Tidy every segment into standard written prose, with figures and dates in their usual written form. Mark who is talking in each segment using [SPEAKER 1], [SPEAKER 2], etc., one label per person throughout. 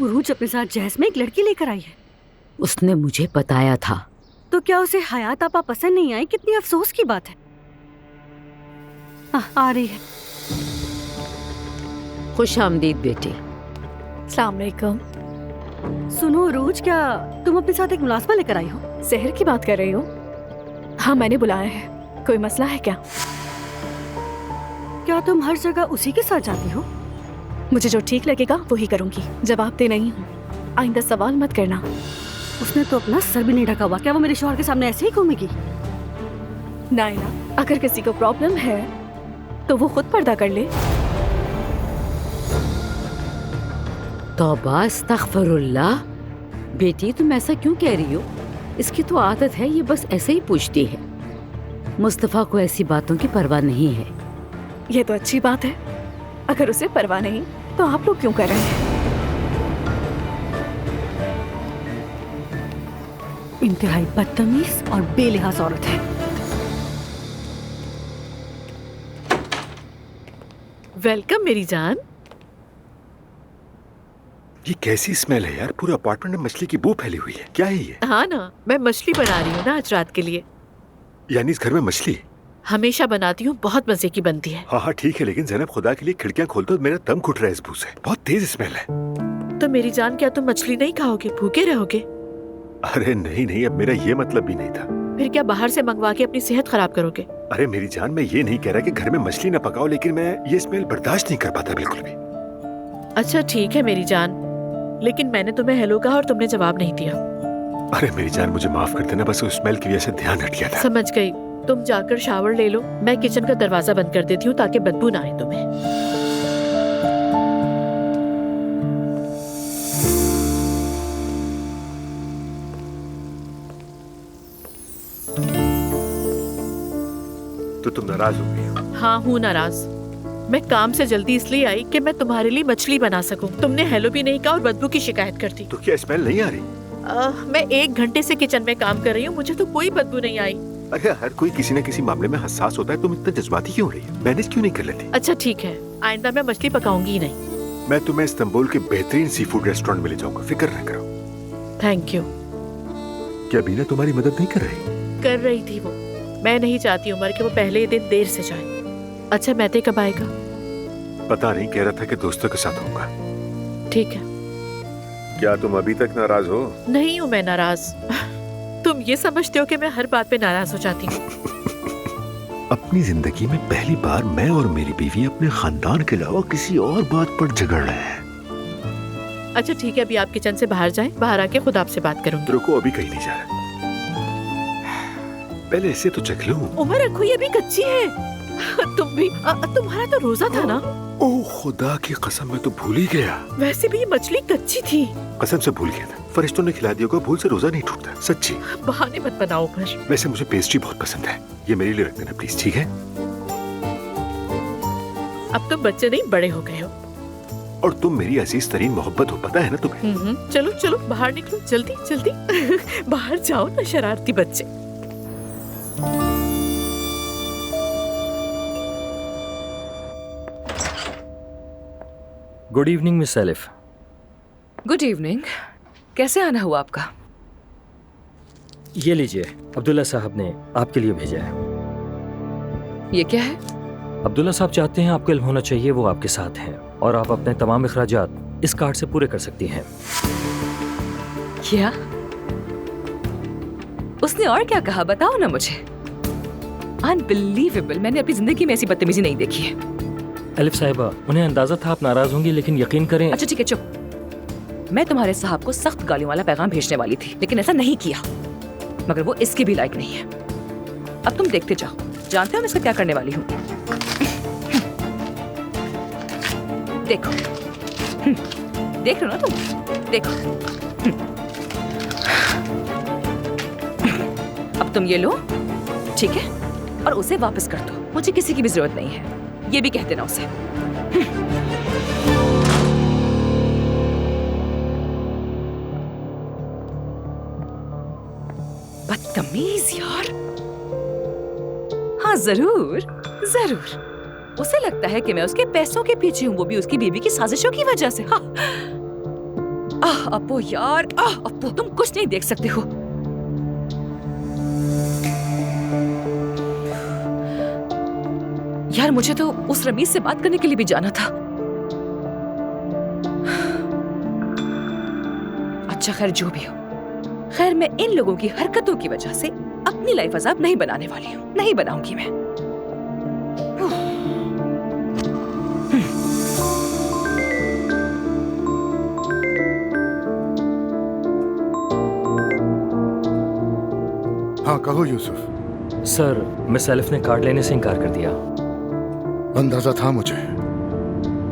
[SPEAKER 1] उरूज अपने साथ जहज में एक लड़की लेकर आई है।
[SPEAKER 2] उसने मुझे बताया था।
[SPEAKER 1] तो क्या उसे हयात आपा पसंद नहीं आई? कितनी अफसोस की बात है। आ रही है।
[SPEAKER 2] खुश आमदीद बेटी।
[SPEAKER 3] अस्सलाम वालेकुम।
[SPEAKER 1] सुनो उरूज, क्या तुम अपने साथ एक मुलाजमा लेकर आई हो?
[SPEAKER 3] सहर की बात कर रही हो? हाँ, मैंने बुलाया है। कोई मसला है क्या?
[SPEAKER 1] क्या तुम हर जगह उसी के साथ जाती हो?
[SPEAKER 3] मुझे जो ठीक लगेगा वही करूंगी। जवाब दे रही हूँ, आइंदा सवाल मत करना।
[SPEAKER 1] उसने तो अपना सर भी नहीं ढका हुआ, क्या वो मेरे शौहर के सामने ऐसे ही घूमेगी?
[SPEAKER 3] नाइला, अगर किसी को प्रॉब्लम है तो वो खुद पर्दा कर ले।
[SPEAKER 2] तौबा अस्तगफिरुल्लाह। बेटी तुम ऐसा क्यों कह रही हो? इसकी तो आदत है, ये बस ऐसे ही पूछती है। मुस्तफ़ा को ऐसी बातों की परवाह नहीं है।
[SPEAKER 3] ये तो अच्छी बात है। अगर उसे परवाह नहीं तो आप लोग क्यों कर रहे हैं?
[SPEAKER 1] इंतहाई बदतमीज और बेलिहाज औरत है।
[SPEAKER 4] वेलकम मेरी जान।
[SPEAKER 5] ये कैसी स्मेल है यार? पूरे अपार्टमेंट में मछली की बू फैली हुई है। क्या है ये?
[SPEAKER 4] हाँ ना, मैं मछली बना रही हूँ ना आज रात के लिए।
[SPEAKER 5] यानी इस घर में मछली?
[SPEAKER 4] हमेशा बनाती हूँ, बहुत मजे की बनती है।
[SPEAKER 5] हाँ हाँ ठीक है, लेकिन ज़ैनब खुदा के लिए खिड़कियाँ खोल दो, मेरा दम घुट रहा है इस बू से। बहुत तेज स्मेल है।
[SPEAKER 4] तो मेरी जान, क्या तुम मछली नहीं खाओगे? भूखे रहोगे?
[SPEAKER 5] अरे नहीं नहीं, अब मेरा ये मतलब भी नहीं था।
[SPEAKER 4] फिर क्या बाहर से मंगवा के अपनी सेहत खराब करोगे?
[SPEAKER 5] अरे मेरी जान, मैं ये नहीं कह रहा कि घर में मछली ना पकाओ, लेकिन मैं ये स्मेल बर्दाश्त नहीं कर पाता बिल्कुल भी।
[SPEAKER 4] अच्छा ठीक है मेरी जान, लेकिन मैंने तुम्हें हेलो कहा और तुमने जवाब नहीं दिया।
[SPEAKER 5] अरे मेरी जान, मुझे माफ कर देना, बस उस स्मेल की वजह से ध्यान हट गया था।
[SPEAKER 4] समझ गई। तुम जाकर शावर ले लो, मैं किचन का दरवाजा बंद कर देती हूँ ताकि बदबू ना आए तुम्हें।
[SPEAKER 5] तो तुम नाराज हो गई हो?
[SPEAKER 4] हाँ हूँ नाराज। मैं काम से जल्दी इसलिए आई कि मैं तुम्हारे लिए मछली बना सकूं। तुमने हेलो भी नहीं कहा और बदबू की शिकायत कर दी।
[SPEAKER 5] तो क्या स्मेल नहीं आ रही?
[SPEAKER 4] मैं 1 घंटे से किचन में काम कर रही हूँ, मुझे तो कोई बदबू नहीं आई।
[SPEAKER 5] अरे हर कोई किसी न किसी मामले में हसास होता है, तुम इतना जज्बाती क्यों हो रही है? मैनेज क्यों नहीं कर लेती?
[SPEAKER 4] अच्छा ठीक है, आइंदा मैं मछली पकाऊंगी ही नहीं।
[SPEAKER 5] मैं तुम्हें इस्तांबुल के बेहतरीन सी फूड रेस्टोरेंट में ले जाऊंगा, फिक्र न करो।
[SPEAKER 4] Thank you.
[SPEAKER 5] क्या बीना तुम्हारी मदद नहीं कर रही?
[SPEAKER 4] कर रही थी वो। मैं नहीं चाहती उमर कि वो पहले ही दिन देर से जाए। अच्छा मैते कब आएगा?
[SPEAKER 5] पता नहीं, कह रहा था कि दोस्तों के साथ होगा।
[SPEAKER 4] ठीक है।
[SPEAKER 5] क्या तुम अभी तक नाराज हो?
[SPEAKER 4] नहीं हूँ मैं नाराज। तुम ये समझते हो कि मैं हर बात पे नाराज हो जाती हूँ?
[SPEAKER 5] अपनी जिंदगी में पहली बार मैं और मेरी बीवी अपने खानदान के अलावा किसी और बात पर झगड़ रहे हैं।
[SPEAKER 4] अच्छा ठीक है, अभी आप किचन से बाहर जाएं, बाहर आके खुद आपसे बात करूंगी।
[SPEAKER 5] रुको, अभी कहीं नहीं जा रहा, पहले इसे तो चख लूं।
[SPEAKER 4] उमर रखो, ये भी कच्ची है। तुम भी तुम्हारा तो रोजा था ना?
[SPEAKER 5] ओह खुदा की कसम, मैं तो भूल ही गया।
[SPEAKER 4] वैसे भी ये मछली कच्ची थी।
[SPEAKER 5] कसम से भूल गया था। फरिश्तों ने खिला दिया को भूल से रोजा नहीं टूटता, सच्ची।
[SPEAKER 4] बहाने मत बनाओ उमर।
[SPEAKER 5] वैसे मुझे पेस्ट्री बहुत पसंद है, ये मेरे लिए रख देना प्लीज, ठीक है?
[SPEAKER 4] अब तुम बच्चे नहीं बड़े हो गए हो।
[SPEAKER 5] और तुम मेरी अजीज तरीन मोहब्बत हो, पता है ना तुम्हें?
[SPEAKER 4] चलो चलो बाहर निकलो, जल्दी जल्दी। बाहर जाओ ना शरारती बच्चे।
[SPEAKER 6] गुड इवनिंग मिस सेलिफ।
[SPEAKER 7] Good evening. कैसे आना हुआ आपका?
[SPEAKER 6] ये लीजिए, अब्दुल्ला साहब ने आपके लिए भेजा है।
[SPEAKER 7] ये क्या है?
[SPEAKER 6] अब्दुल्ला साहब चाहते हैं आपको इल्म होना चाहिए वो आपके साथ हैं और आप अपने तमाम अखराजात इस कार्ड से पूरे कर सकती हैं।
[SPEAKER 7] क्या? उसने और क्या कहा, बताओ ना मुझे। अनबिलीवेबल, मैंने अपनी जिंदगी में ऐसी बदतमीजी नहीं देखी है।
[SPEAKER 6] एलिफ साहिबा, उन्हें अंदाजा था आप नाराज होंगी, लेकिन यकीन करें।
[SPEAKER 7] अच्छा ठीक है, चुप। मैं तुम्हारे साहब को सख्त गालियों वाला पैगाम भेजने वाली थी, लेकिन ऐसा नहीं किया। मगर वो इसके भी लायक नहीं है। अब तुम देखते जाओ, जानते हो मैं इसका क्या करने वाली हूँ। देखो, देख रहे हो ना तुम, देखो। अब तुम ये लो, ठीक है, और उसे वापस कर दो। मुझे किसी की भी जरूरत नहीं है, ये भी कह देना उसे। बदतमीज यार। हाँ जरूर जरूर, उसे लगता है कि मैं उसके पैसों के पीछे हूँ, वो भी उसकी बीवी की साजिशों की वजह से। हाँ। अप्पू यार, अप्पू तुम कुछ नहीं देख सकते हो। यार मुझे तो उस रमीज से बात करने के लिए भी जाना था। अच्छा खैर जो भी हो, खैर मैं इन लोगों की हरकतों की वजह से अपनी लाइफ अजाब नहीं बनाने वाली हूँ, नहीं बनाऊंगी मैं।
[SPEAKER 8] हाँ कहो यूसुफ।
[SPEAKER 6] सर, मिस एलिफ ने कार्ड लेने से इनकार कर दिया।
[SPEAKER 8] अंदाजा था मुझे।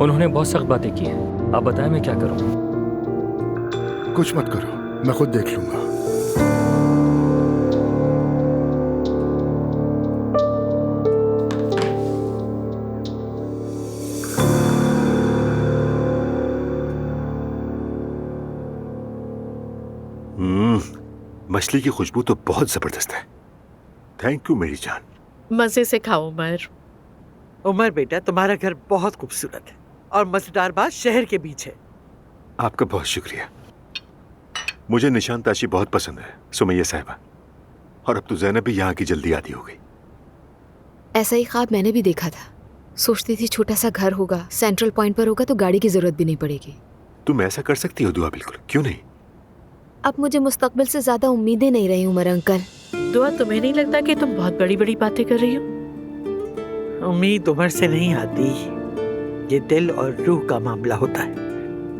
[SPEAKER 6] उन्होंने बहुत सख्त बातें की हैं। आप बताएं मैं क्या करूं?
[SPEAKER 8] कुछ मत करो, मैं खुद देख लूंगा।
[SPEAKER 5] मछली की खुशबू तो बहुत जबरदस्त है। थैंक यू मेरी जान।
[SPEAKER 4] मजे से खाओ उमर।
[SPEAKER 9] उमर बेटा, तुम्हारा घर बहुत खूबसूरत है और मजेदार बात शहर के बीच है।
[SPEAKER 5] आपका बहुत शुक्रिया। मुझे निशान ताशी बहुत पसंद है सुमैया साहिबा, और अब तो जैनब भी यहाँ की जल्दी आती हो गई।
[SPEAKER 10] ऐसा ही ख्वाब मैंने भी देखा था। सोचती थी छोटा सा घर होगा, सेंट्रल पॉइंट पर होगा तो गाड़ी की जरूरत भी नहीं पड़ेगी।
[SPEAKER 5] तुम ऐसा कर सकती हो दुआ? बिल्कुल, क्यों नहीं।
[SPEAKER 10] अब मुझे मुस्तकबिल से ज्यादा उम्मीदें नहीं रही उमर अंकल।
[SPEAKER 4] दुआ, तुम्हें नहीं लगता कि तुम बहुत बड़ी बड़ी बातें कर रही हो?
[SPEAKER 9] उम्मीद उमर से नहीं आती, ये दिल और रूह का मामला होता है।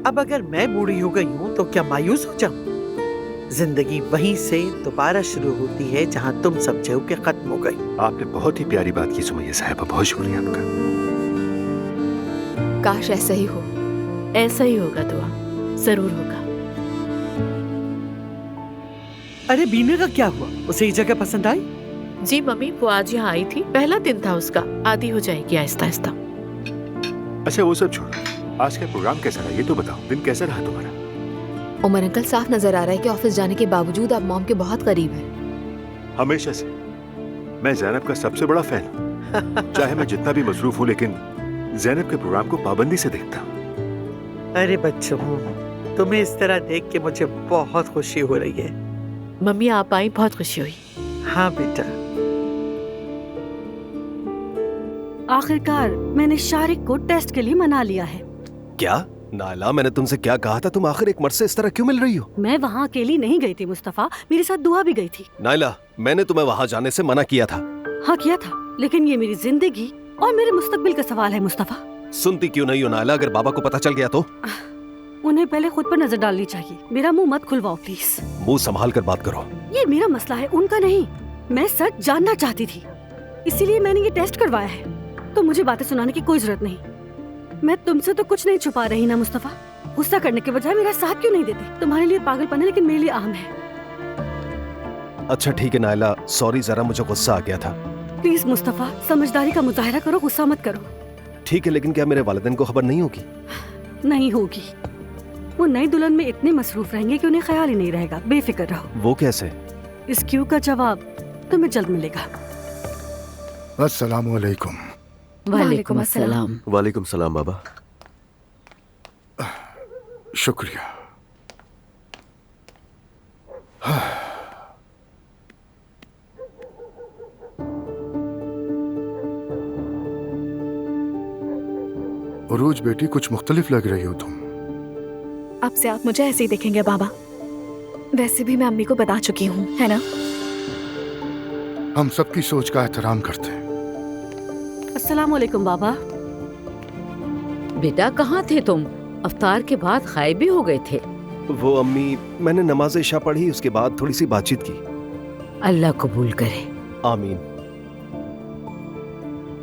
[SPEAKER 9] अब अगर मैं बूढ़ी हो गई हूँ तो क्या मायूस हो जाऊं? जिंदगी वहीं से दोबारा शुरू होती है जहाँ तुम समझे हो कि खत्म हो गई।
[SPEAKER 5] आपने बहुत ही प्यारी बात की सुमैया साहिबा, बहुत शुक्रिया आपका।
[SPEAKER 10] काश ऐसा ही हो।
[SPEAKER 4] ऐसा ही होगा दुआ, जरूर होगा।
[SPEAKER 9] अरे बीना का क्या हुआ? उसे ये जगह पसंद आई?
[SPEAKER 4] जी मम्मी, वो आज यहाँ आई थी, पहला दिन था उसका, आदी हो जाएगी आहिस्ता आहिस्ता।
[SPEAKER 5] अच्छा वो सब छोड़ो, आज का प्रोग्राम कैसा रहा ये तो बताओ। दिन कैसा रहा तुम्हारा?
[SPEAKER 10] उमर अंकल, साफ नजर आ रहा है कि ऑफिस जाने के बावजूद आप मॉम के बहुत करीब हैं।
[SPEAKER 5] हमेशा से मैं जैनब का सबसे बड़ा फैन हूँ। चाहे मैं जितना भी मसरूफ हूँ, लेकिन जैनब के प्रोग्राम को पाबंदी से देखता हूँ।
[SPEAKER 9] अरे बच्चों, तुम्हें इस तरह देख के मुझे बहुत खुशी हो रही है।
[SPEAKER 4] मम्मी आप आई, बहुत खुशी हुई।
[SPEAKER 9] हाँ बेटा।
[SPEAKER 1] आखिरकार मैंने शारिक को टेस्ट के लिए मना लिया है।
[SPEAKER 11] क्या नायला, मैंने तुमसे क्या कहा था? तुम आखिर एक मर्द से इस तरह क्यों मिल रही हो?
[SPEAKER 1] मैं वहाँ अकेली नहीं गई थी मुस्तफा, मेरे साथ दुआ भी गई थी।
[SPEAKER 11] नायला, मैंने तुम्हें वहाँ जाने से मना किया था।
[SPEAKER 1] हाँ किया था, लेकिन ये मेरी जिंदगी और मेरे मुस्तकबिल का सवाल है मुस्तफा।
[SPEAKER 11] सुनती क्यों नहीं हो नायला? अगर बाबा को पता चल गया तो?
[SPEAKER 1] उन्हें पहले खुद पर नजर डालनी चाहिए। मेरा मुंह मत खुलवाओ प्लीज।
[SPEAKER 11] मुंह संभाल कर बात करो।
[SPEAKER 1] ये मेरा मसला है, उनका नहीं। मैं सच जानना चाहती थी, इसीलिए मैंने ये टेस्ट करवाया है। तो मुझे बातें सुनाने की कोई जरूरत नहीं। मैं तुमसे तो कुछ नहीं छुपा रही ना मुस्तफा। गुस्सा करने के बजाय मेरा साथ क्यों नहीं देते? तुम्हारे लिए पागलपन है, लेकिन मेरे लिए आम है।
[SPEAKER 11] अच्छा ठीक है नायला, सॉरी, जरा मुझे गुस्सा आ गया था।
[SPEAKER 1] प्लीज मुस्तफा, समझदारी का मुजाहरा करो, गुस्सा मत करो।
[SPEAKER 11] ठीक है, लेकिन क्या मेरे वालिदैन को खबर नहीं होगी?
[SPEAKER 1] नहीं होगी। वो नई दुल्हन में इतने मसरूफ रहेंगे कि उन्हें ख्याल ही नहीं रहेगा। बेफिक्र रहो।
[SPEAKER 11] वो कैसे?
[SPEAKER 1] इस क्यों का जवाब तुम्हें जल्द मिलेगा।
[SPEAKER 8] अस्सलामु अलैकुम।
[SPEAKER 2] वालेकुम अस्सलाम।
[SPEAKER 11] वालेकुम सलाम बाबा।
[SPEAKER 8] शुक्रिया। उरूज बेटी, कुछ मुख्तलिफ लग रही हो तुम।
[SPEAKER 3] अब से आप मुझे ऐसे ही देखेंगे बाबा। वैसे भी मैं अम्मी को बता चुकी हूँ, है ना?
[SPEAKER 8] हम सबकी सोच का एहतराम करते हैं।
[SPEAKER 1] अस्सलाम वालेकुम बाबा।
[SPEAKER 2] बेटा कहाँ थे तुम? अफ्तार के बाद गायब भी हो गए थे।
[SPEAKER 11] वो अम्मी, मैंने नमाज इशा पढ़ी, उसके बाद थोड़ी सी बातचीत की।
[SPEAKER 2] अल्लाह कबूल करे।
[SPEAKER 11] आमीन।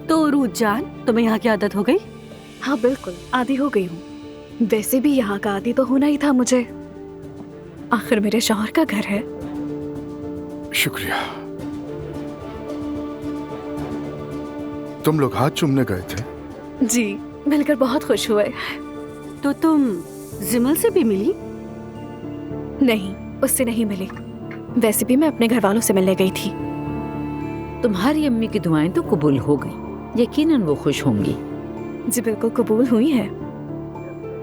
[SPEAKER 1] तो रूज जान, तुम्हें यहाँ की आदत हो गई?
[SPEAKER 3] हाँ बिल्कुल, आदी हो गई हूँ। वैसे भी यहाँ का आदी तो होना ही था मुझे, आखिर मेरे शौहर का घर है।
[SPEAKER 8] शुक्रिया। तुम लोग हाथ चूमने गए थे?
[SPEAKER 3] जी, मिलकर बहुत खुश हुए।
[SPEAKER 1] तो तुम जिमल से भी मिली?
[SPEAKER 3] नहीं, उससे नहीं मिली। वैसे भी मैं अपने घर वालों से मिलने गई थी।
[SPEAKER 2] तुम्हारी अम्मी की दुआएं तो कबूल हो गई, यकीनन वो खुश होंगी।
[SPEAKER 3] जी बिल्कुल कबूल हुई है।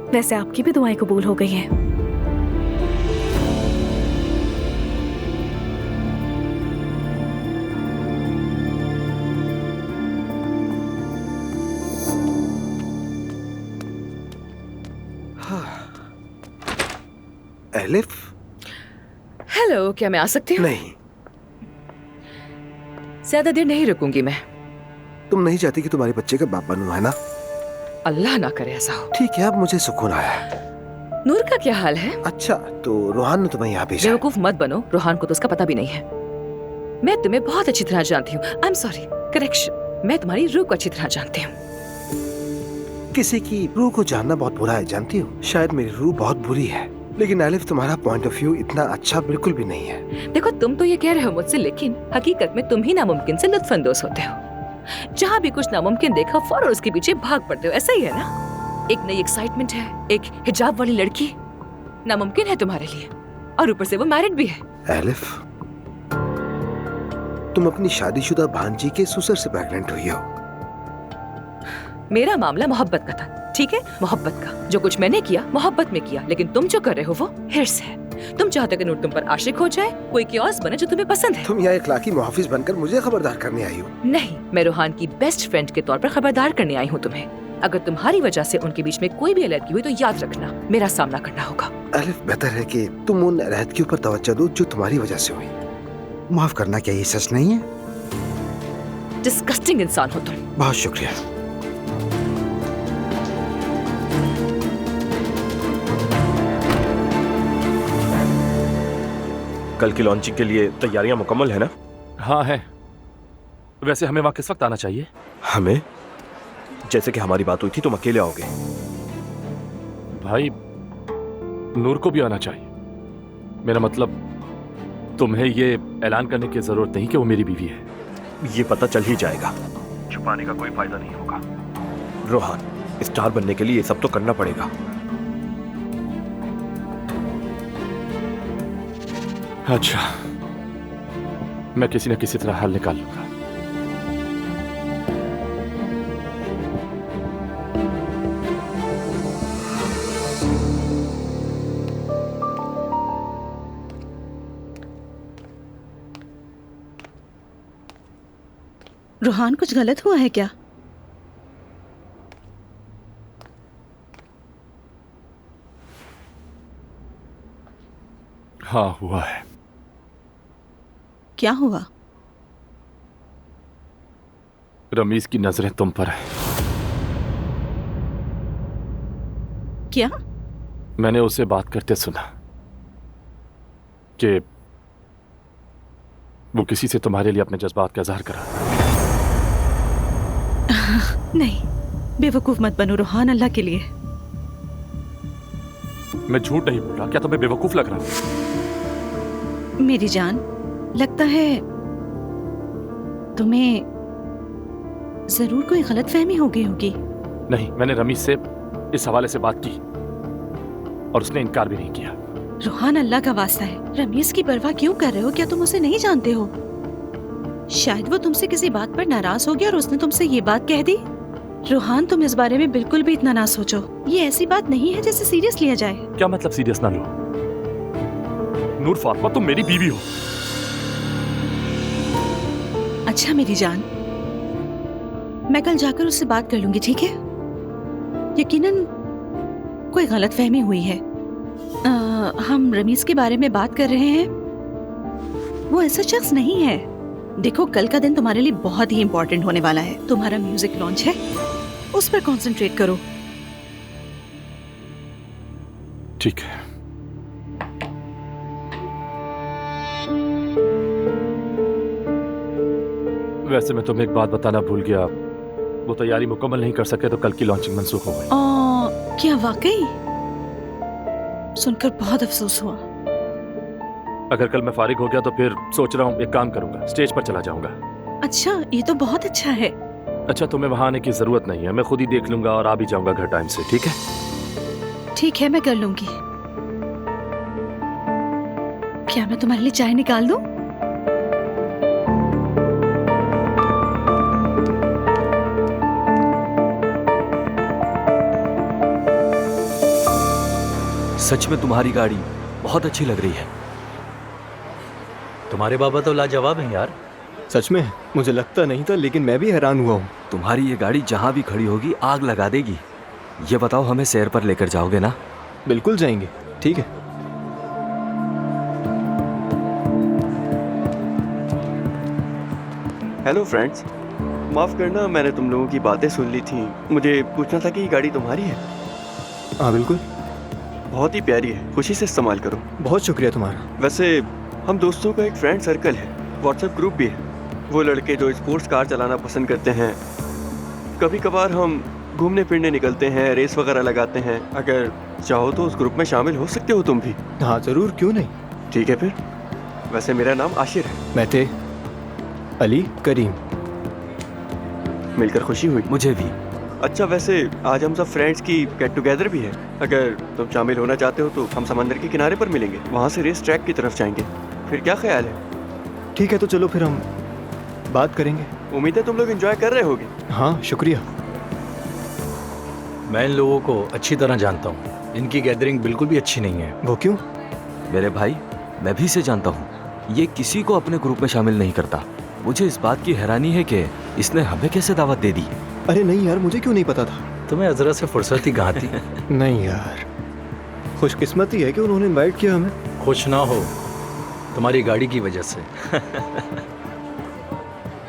[SPEAKER 3] वैसे आपकी भी दुआएं कबूल हो गई हैं।
[SPEAKER 11] एलिफ,
[SPEAKER 7] हेलो, क्या मैं आ सकती हूँ?
[SPEAKER 11] नहीं।
[SPEAKER 7] ज्यादा देर नहीं रुकूंगी मैं।
[SPEAKER 11] तुम नहीं चाहती कि तुम्हारे बच्चे का बाप बनूं, है ना?
[SPEAKER 7] अल्लाह ना करे ऐसा हो।
[SPEAKER 11] ठीक है, अब मुझे सुकून आया है।
[SPEAKER 7] नूर का क्या हाल है?
[SPEAKER 11] अच्छा, तो रोहान ने तुम्हें यहाँ भेजा?
[SPEAKER 7] बेवकूफ मत बनो, रोहान को तो उसका पता भी नहीं है। मैं तुम्हें बहुत अच्छी तरह जानती हूँ। आई एम सॉरी, करेक्शन, मैं तुम्हारी रूह को अच्छी तरह जानती हूँ।
[SPEAKER 11] किसी की रूह को जानना बहुत बुरा है, जानती हो? शायद मेरी रूह बहुत बुरी है, लेकिन एलिफ तुम्हारा पॉइंट ऑफ व्यू इतना अच्छा बिल्कुल भी नहीं है।
[SPEAKER 7] देखो, तुम तो ये कह रहे हो मुझसे, लेकिन हकीकत में तुम ही नामुमकिन से लुत्फानंदोज होते हो। जहाँ भी कुछ नामुमकिन देखा फौरन उसके पीछे भाग पड़ते हो, ऐसा ही है ना? एक नई एक्साइटमेंट है, एक हिजाब वाली लड़की नामुमकिन है तुम्हारे लिए, और ऊपर से वो मैरिड भी है।
[SPEAKER 11] एलिफ, तुम अपनी शादीशुदा भांजी के ससुर से प्रेग्नेंट हुई हो।
[SPEAKER 7] मेरा मामला मोहब्बत का था, ठीक है? मोहब्बत का। जो कुछ मैंने किया मोहब्बत में किया, लेकिन तुम जो कर रहे हो वो हिर्स है। तुम चाहते कि नूर तुम पर आशिक हो जाए, कोई कियोस बने जो तुम्हें पसंद है।
[SPEAKER 11] तुम यहाँ इखलाकी मुहाफिज बनकर मुझे खबरदार करने आई हो?
[SPEAKER 7] नहीं, मैं रोहान की बेस्ट फ्रेंड के तौर पर खबरदार करने आई हूँ तुम्हें। अगर तुम्हारी वजह से उनके बीच में कोई भी अलग हुई तो याद रखना, मेरा सामना करना होगा।
[SPEAKER 11] एलिफ, बेहतर है कि तुम उन अलहदगियों पर तवज्जो दो जो तुम्हारी वजह से हुई।
[SPEAKER 12] माफ करना, क्या ये सच नहीं है?
[SPEAKER 7] डिस्गस्टिंग इंसान हो तुम।
[SPEAKER 11] बहुत शुक्रिया।
[SPEAKER 13] कल की लॉन्चिंग के लिए तैयारियां मुकम्मल है ना?
[SPEAKER 14] हाँ है। वैसे हमें वहाँ किस वक्त आना चाहिए?
[SPEAKER 13] हमें? जैसे कि हमारी बात हुई थी, तुम अकेले आओगे।
[SPEAKER 14] भाई, नूर को भी आना चाहिए। मेरा मतलब, तुम्हें ये ऐलान करने की जरूरत नहीं कि वो मेरी बीवी है।
[SPEAKER 13] ये पता चल ही जाएगा, छुपाने का कोई फायदा नहीं होगा। रोहान, स्टार बनने के लिए ये सब तो करना पड़ेगा।
[SPEAKER 14] अच्छा, मैं किसी न किसी तरह हल निकाल लूंगा।
[SPEAKER 4] रोहान, कुछ गलत हुआ है क्या?
[SPEAKER 14] हाँ, हुआ है।
[SPEAKER 4] क्या हुआ?
[SPEAKER 14] रमीज की नजरें तुम पर है।
[SPEAKER 4] क्या?
[SPEAKER 14] मैंने उसे बात करते सुना कि वो किसी से तुम्हारे लिए अपने जज्बात का इजहार करा।
[SPEAKER 4] नहीं, बेवकूफ मत बनो रोहान, अल्लाह के लिए।
[SPEAKER 14] मैं झूठ नहीं बोल रहा। क्या तुम्हें बेवकूफ लग रहा?
[SPEAKER 4] मेरी जान, लगता है तुम्हें जरूर कोई गलतफहमी हो गई होगी।
[SPEAKER 14] नहीं, मैंने रमीज से इस हवाले से बात की और उसने इनकार भी नहीं किया।
[SPEAKER 4] रोहान, अल्लाह का वास्ता है, रमीज की परवाह क्यों कर रहे हो? क्या तुम उसे नहीं जानते हो? शायद वो तुमसे किसी बात पर नाराज हो गया और उसने तुमसे ये बात कह दी। रोहान, तुम इस बारे में बिल्कुल भी इतना ना सोचो। ये ऐसी बात नहीं है जिसे सीरियस लिया जाए।
[SPEAKER 14] क्या मतलब सीरियस ना लो? नूर फातिमा, तुम मेरी बीवी हो।
[SPEAKER 4] अच्छा मेरी जान, मैं कल जाकर उससे बात कर लूंगी, ठीक है? यकीनन कोई गलतफहमी हुई है। हम रमीज के बारे में बात कर रहे हैं। वो ऐसा शख्स नहीं है। देखो, कल का दिन तुम्हारे लिए बहुत ही इम्पोर्टेंट होने वाला है। तुम्हारा म्यूजिक लॉन्च है, उस पर कंसंट्रेट करो।
[SPEAKER 14] ठीक है। वैसे मैं तुम्हें एक बात बताना भूल गया। वो तैयारी मुकम्मल नहीं कर सके तो कल की लॉन्चिंग मंसूख हो गई।
[SPEAKER 4] क्या वाकई? सुनकर बहुत अफसोस हुआ।
[SPEAKER 14] अगर कल मैं फारिग हो गया तो फिर सोच रहा हूँ एक काम करूंगा, स्टेज पर चला जाऊंगा।
[SPEAKER 4] अच्छा, ये तो बहुत अच्छा है।
[SPEAKER 14] अच्छा, तुम्हें वहां आने की जरूरत नहीं है, मैं खुद ही देख लूंगा और आ भी जाऊंगा घर टाइम से। ठीक है?
[SPEAKER 4] ठीक है, मैं कर लूंगी। क्या मैं तुम्हारे लिए चाय निकाल दूं?
[SPEAKER 6] सच में तुम्हारी गाड़ी बहुत अच्छी लग रही है। तुम्हारे बाबा तो लाजवाब हैं यार।
[SPEAKER 11] सच में? मुझे लगता नहीं था, लेकिन मैं भी हैरान हुआ हूँ।
[SPEAKER 6] तुम्हारी ये गाड़ी जहाँ भी खड़ी होगी आग लगा देगी। ये बताओ, हमें सैर पर लेकर जाओगे ना?
[SPEAKER 11] बिल्कुल जाएंगे। ठीक है।
[SPEAKER 15] हेलो फ्रेंड्स, माफ करना मैंने तुम लोगों की बातें सुन ली थी। मुझे पूछना था कि ये गाड़ी तुम्हारी है?
[SPEAKER 13] हाँ बिल्कुल।
[SPEAKER 15] बहुत ही प्यारी है, खुशी से इस्तेमाल करो।
[SPEAKER 13] बहुत शुक्रिया तुम्हारा।
[SPEAKER 15] वैसे हम दोस्तों का एक फ्रेंड सर्कल है, व्हाट्सएप ग्रुप भी है। वो लड़के जो स्पोर्ट्स कार चलाना पसंद करते हैं, कभी कभार हम घूमने फिरने निकलते हैं, रेस वगैरह लगाते हैं। अगर चाहो तो उस ग्रुप में शामिल हो सकते हो तुम भी।
[SPEAKER 13] हाँ जरूर, क्यों नहीं।
[SPEAKER 15] ठीक है फिर। वैसे मेरा नाम आशिर है।
[SPEAKER 13] मैं थे अली करीम।
[SPEAKER 15] मिलकर खुशी हुई।
[SPEAKER 13] मुझे भी।
[SPEAKER 15] अच्छा, वैसे आज हम सब फ्रेंड्स की गेट टुगेदर भी है। अगर तुम शामिल होना चाहते हो तो हम समंदर के किनारे पर मिलेंगे, वहाँ से रेस ट्रैक की तरफ जाएंगे। फिर क्या ख्याल है?
[SPEAKER 13] ठीक है, तो चलो फिर हम बात करेंगे।
[SPEAKER 15] उम्मीद है तुम लोग एंजॉय कर रहे होगे।
[SPEAKER 13] हाँ शुक्रिया।
[SPEAKER 16] मैं इन लोगों को अच्छी तरह जानता हूँ। इनकी गैदरिंग बिल्कुल भी अच्छी नहीं है।
[SPEAKER 13] वो क्यों?
[SPEAKER 6] मेरे भाई, मैं भी इसे जानता हूँ। ये किसी को अपने ग्रुप में शामिल नहीं करता। मुझे इस बात की हैरानी है कि इसने हमें कैसे दावत दे दी।
[SPEAKER 13] अरे नहीं यार, मुझे क्यों नहीं पता था।
[SPEAKER 16] तुम्हें अजरा से फुर्सत ही कहाँ थी?
[SPEAKER 13] नहीं यार, खुशकिस्मती है कि उन्होंने इनवाइट किया हमें।
[SPEAKER 16] खुश ना हो, तुम्हारी गाड़ी की वजह से।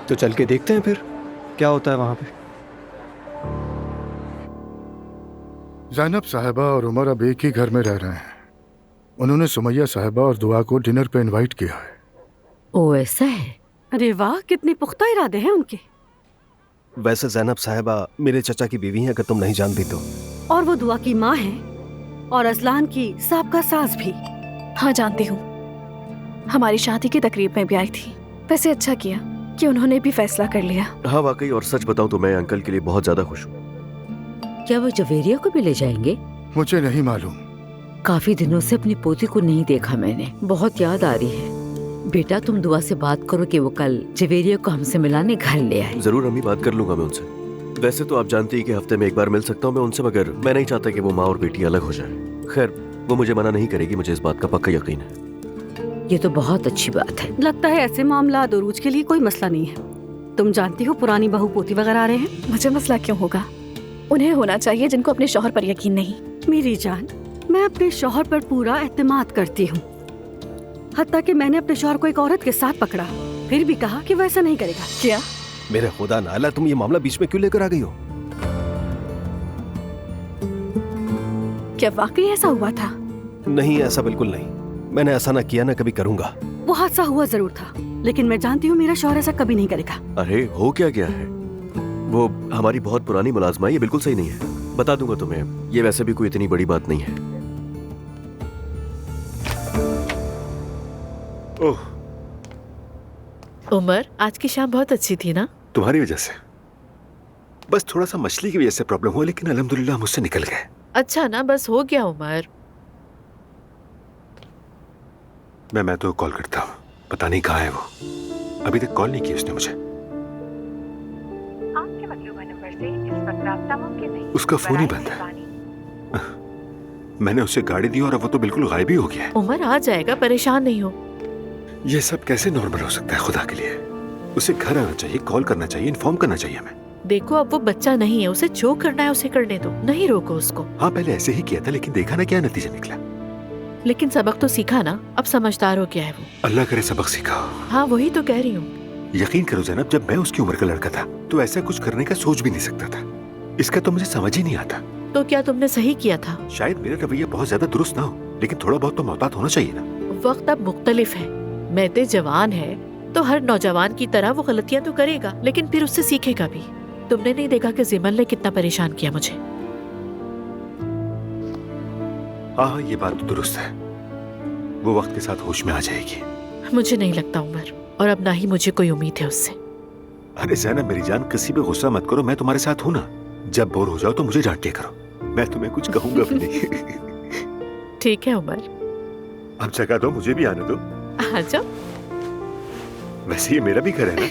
[SPEAKER 13] तो चल के देखते हैं फिर क्या होता है वहाँ पे।
[SPEAKER 8] ज़ैनब साहिबा और उमर अब एक ही घर में रह रहे हैं। उन्होंने सुमैया साहिबा और दुआ को डिनर पे इनवाइट किया है।
[SPEAKER 2] ओ ऐसा है?
[SPEAKER 1] अरे वाह, कितने पुख्ता इरादे हैं उनके।
[SPEAKER 11] वैसे ज़ैनब साहिबा मेरे चचा की बीवी हैं, अगर तुम नहीं जानती तो।
[SPEAKER 1] और वो दुआ की माँ है और असलान की साबका सास भी।
[SPEAKER 3] हाँ जानती हूँ, हमारी शादी की तकरीब में भी आई थी। वैसे अच्छा किया कि उन्होंने भी फैसला कर लिया।
[SPEAKER 13] हाँ वाकई, और सच बताऊं तो मैं अंकल के लिए बहुत ज्यादा खुश हूँ।
[SPEAKER 2] क्या वो जवेरिया को भी ले जाएंगे?
[SPEAKER 8] मुझे नहीं मालूम।
[SPEAKER 2] काफी दिनों से अपनी पोती को नहीं देखा मैंने, बहुत याद आ रही है। बेटा तुम दुआ से बात करो कि वो कल जवेरिया को हमसे मिलाने घर ले आए।
[SPEAKER 13] जरूर अम्मी, बात कर लूंगा मैं उनसे। वैसे तो आप जानती है कि हफ्ते में एक बार मिल सकता हूँ मैं उनसे, मगर मैं नहीं चाहता कि वो माँ और बेटी अलग हो जाए। खैर, वो मुझे मना नहीं करेगी, मुझे इस बात का पक्का यकीन है।
[SPEAKER 2] ये तो बहुत अच्छी बात है।
[SPEAKER 1] लगता है ऐसे मामला उरूज के लिए कोई मसला नहीं है। तुम जानती हो पुरानी बहू पोती वगैरह आ रहे हैं।
[SPEAKER 3] मुझे मसला क्यों होगा? उन्हें होना चाहिए जिनको अपने शौहर पर यकीन नहीं।
[SPEAKER 1] मेरी जान, मैं अपने शौहर पर पूरा एतमाद करती हूँ। हत्ता कि मैंने अपने शौहर को एक औरत के साथ पकड़ा, फिर भी कहा कि वो ऐसा नहीं करेगा।
[SPEAKER 3] क्या?
[SPEAKER 11] मेरे खुदा नाला, तुम ये मामला बीच में क्यों लेकर आ गई हो?
[SPEAKER 3] क्या वाकई ऐसा हुआ था?
[SPEAKER 11] नहीं, ऐसा बिल्कुल नहीं। मैंने ऐसा ना किया, ना कभी करूंगा।
[SPEAKER 1] वो हादसा हुआ जरूर था, लेकिन मैं जानती हूँ मेरा शौहर ऐसा कभी नहीं करेगा।
[SPEAKER 13] अरे हो क्या गया है? वो हमारी बहुत पुरानी मुलाजमा है, ये बिल्कुल सही नहीं है। बता दूंगा तुम्हें, ये वैसे भी कोई इतनी बड़ी बात नहीं है।
[SPEAKER 5] ओह
[SPEAKER 17] उमर, आज की शाम बहुत अच्छी थी ना?
[SPEAKER 5] तुम्हारी वजह से। बस थोड़ा सा मछली की वजह से प्रॉब्लम हुआ, लेकिन अल्हम्दुलिल्लाह मुझसे निकल गए।
[SPEAKER 17] अच्छा ना, बस हो गया उमर।
[SPEAKER 5] मैं तो कॉल करता हूँ, पता नहीं कहाँ है वो। अभी तक कॉल नहीं की उसने मुझे।
[SPEAKER 18] आपके मतलूबा नंबर से इस वक्त राब्ता मुमकिन नहीं।
[SPEAKER 5] उसका फोन ही बंद है। मैंने उसे गाड़ी दी और अब वो तो बिल्कुल गायब ही हो गया है।
[SPEAKER 17] उमर आ जाएगा, परेशान नहीं हो।
[SPEAKER 5] ये सब कैसे नॉर्मल हो सकता है खुदा के लिए? उसे घर आना चाहिए, कॉल करना चाहिए, इन्फॉर्म करना चाहिए हमें।
[SPEAKER 17] देखो अब वो बच्चा नहीं है, उसे जो करना है उसे करने दो, नहीं रोको उसको।
[SPEAKER 5] हाँ पहले ऐसे ही किया था, लेकिन देखा ना क्या नतीजा निकला।
[SPEAKER 17] लेकिन सबक तो सीखा ना, अब समझदार हो गया है वो।
[SPEAKER 5] अल्लाह करे सबक सीखा।
[SPEAKER 17] हाँ वही तो कह रही हूँ।
[SPEAKER 5] यकीन करो ज़ैनब, जब मैं उसकी उम्र का लड़का था तो ऐसा कुछ करने का सोच भी नहीं सकता था। इसका तो मुझे समझ ही नहीं आता।
[SPEAKER 17] तो क्या तुमने सही किया था?
[SPEAKER 5] शायद मेरा रवैया बहुत ज्यादा दुरुस्त ना हो, लेकिन थोड़ा बहुत तो मोहतात होना चाहिए ना।
[SPEAKER 17] वक्त अब मुख्तलिफ है। मैते जवान है तो हर नौजवान की तरह वो गलतियां तो करेगा, लेकिन फिर उससे सीखेगा भी। तुमने नहीं देखा कि जिमल ने कितना परेशान किया मुझे?
[SPEAKER 5] हाँ ये बात तो दुरुस्त है। वो वक्त के साथ होश में आ जाएगी।
[SPEAKER 17] मुझे नहीं लगता उमर, और अब ना ही मुझे कोई उम्मीद है उससे।
[SPEAKER 5] अरे ज़ैनब मेरी जान, किसी पे गुस्सा मत करो, मैं तुम्हारे साथ हूँ ना। जब बोर हो जाओ तो मुझे डांट दिया करो, मैं तुम्हें कुछ कहूंगा भी नहीं।
[SPEAKER 17] ठीक है उमर।
[SPEAKER 5] अब जगह दो, मुझे भी आने दो।
[SPEAKER 17] आ जाओ।
[SPEAKER 5] वैसे ये मेरा भी घर है ना।